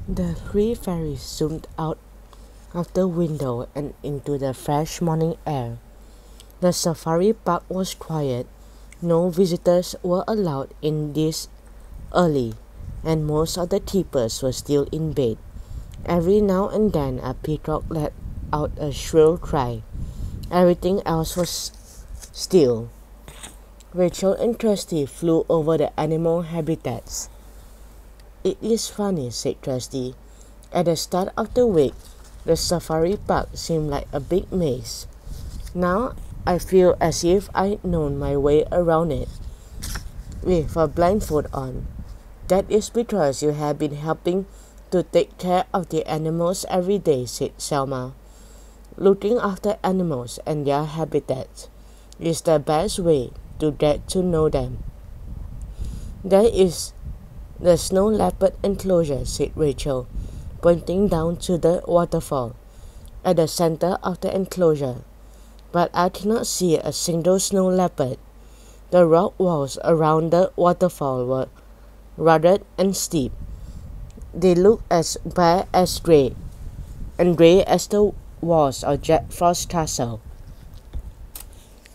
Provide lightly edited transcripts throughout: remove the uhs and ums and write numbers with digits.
The three fairies zoomed out of the window and into the fresh morning air. The safari park was quiet. No visitors were allowed in this early, and most of the keepers were still in bed. Every now and then a peacock let out a shrill cry. Everything else was still. Rachel and Trusty flew over the animal habitats. "It is funny," said Trusty. "At the start of the week, the safari park seemed like a big maze. Now I feel as if I'd known my way around it with a blindfold on." "That is because you have been helping to take care of the animals every day," said Selma. "Looking after animals and their habitats is the best way to get to know them." "There is the snow leopard enclosure," said Rachel, pointing down to the waterfall at the center of the enclosure. "But I cannot see a single snow leopard." The rock walls around the waterfall were rugged and steep. They looked as bare as gray as the walls of Jack Frost's castle.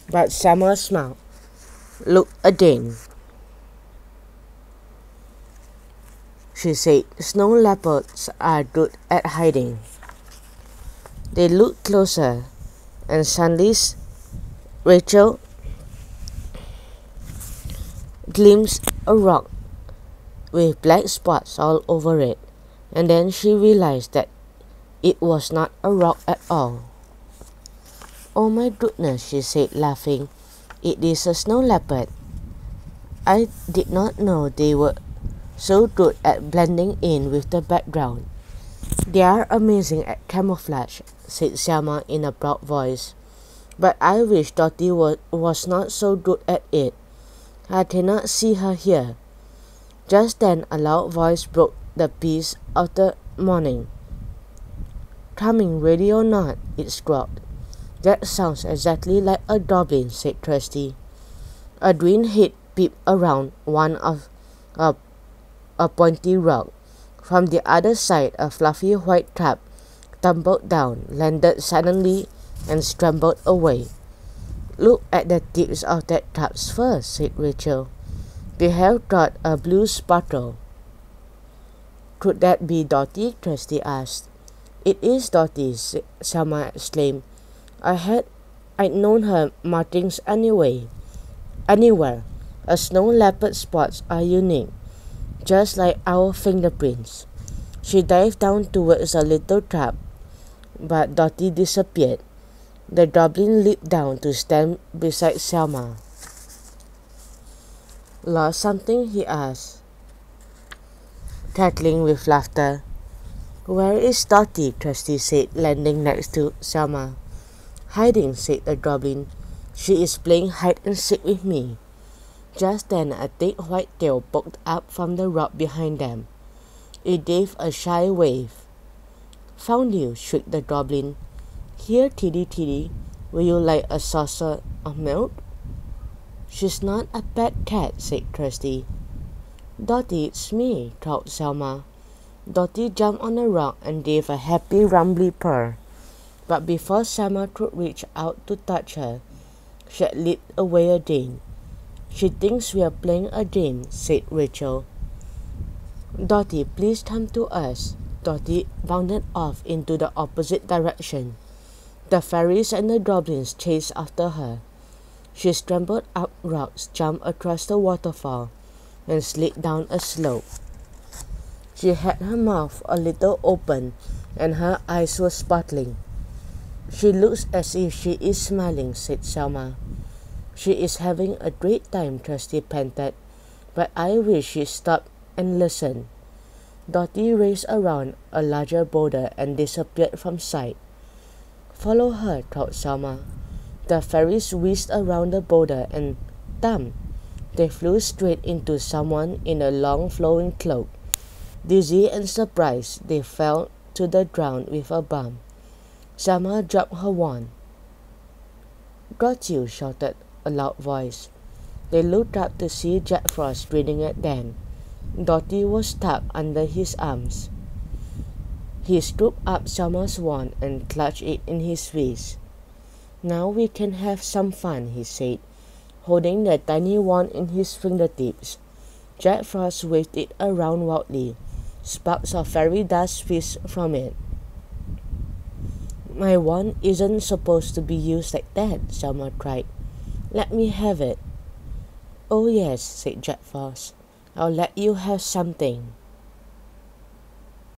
But Selma smiled. "Look again," she said. "Snow leopards are good at hiding." They looked closer, and suddenly Rachel glimpsed a rock with black spots all over it, and then she realized that it was not a rock at all. "Oh my goodness," she said, laughing. "It is a snow leopard. I did not know they were so good at blending in with the background." "They are amazing at camouflage," said Selma in a proud voice. "But I wish Dotty was not so good at it. I cannot see her here." Just then a loud voice broke the peace of the morning. "Coming, ready or not," it squawked. "That sounds exactly like a goblin," said Trusty. A green head peeped around one of a pointy rock. From the other side a fluffy white cap tumbled down, landed suddenly, and scrambled away. "Look at the tips of that caps first," said Rachel. "They have got a blue sparkle." "Could that be Dotty?" Trusty asked. "It is Dotty," Selma exclaimed. I'd known her markings anywhere. A snow leopard spots are unique, just like our fingerprints." She dived down towards a little trap, but Dotty disappeared. The goblin leaped down to stand beside Selma. "Lost something?" he asked, cackling with laughter. "Where is Dotty?" Trusty said, landing next to Selma. "Hiding," said the goblin. "She is playing hide and seek with me." Just then a thick white tail poked up from the rock behind them. It gave a shy wave. "Found you," shrieked the goblin. "Here, Tiddy Tiddy, will you like a saucer of milk?" "She's not a pet cat," said Trusty. "Dotty, it's me," called Selma. Dotty jumped on a rock and gave a happy rumbly purr. But before Selma could reach out to touch her, she had leaped away again. "She thinks we are playing a game," said Rachel. "Dotty, please come to us." Dotty bounded off into the opposite direction. The fairies and the goblins chased after her. She scrambled up rocks, jumped across the waterfall, and slid down a slope. She had her mouth a little open, and her eyes were sparkling. "She looks as if she is smiling," said Selma. "She is having a great time," Trusty panted. "But I wish she stopped and listened." Dotty raced around a larger boulder and disappeared from sight. "Follow her," called Selma. The fairies whizzed around the boulder and thump! They flew straight into someone in a long flowing cloak. Dizzy and surprised, they fell to the ground with a bump. Selma dropped her wand. "Got you," shouted a loud voice. They looked up to see Jack Frost grinning at them. Dotty was tucked under his arms. He scooped up Selma's wand and clutched it in his fist. "Now we can have some fun," he said, holding the tiny wand in his fingertips. Jack Frost waved it around wildly. Sparks of fairy dust fizzed from it. "My wand isn't supposed to be used like that," Selma cried. "Let me have it." "Oh yes," said Jack Frost. "I'll let you have something."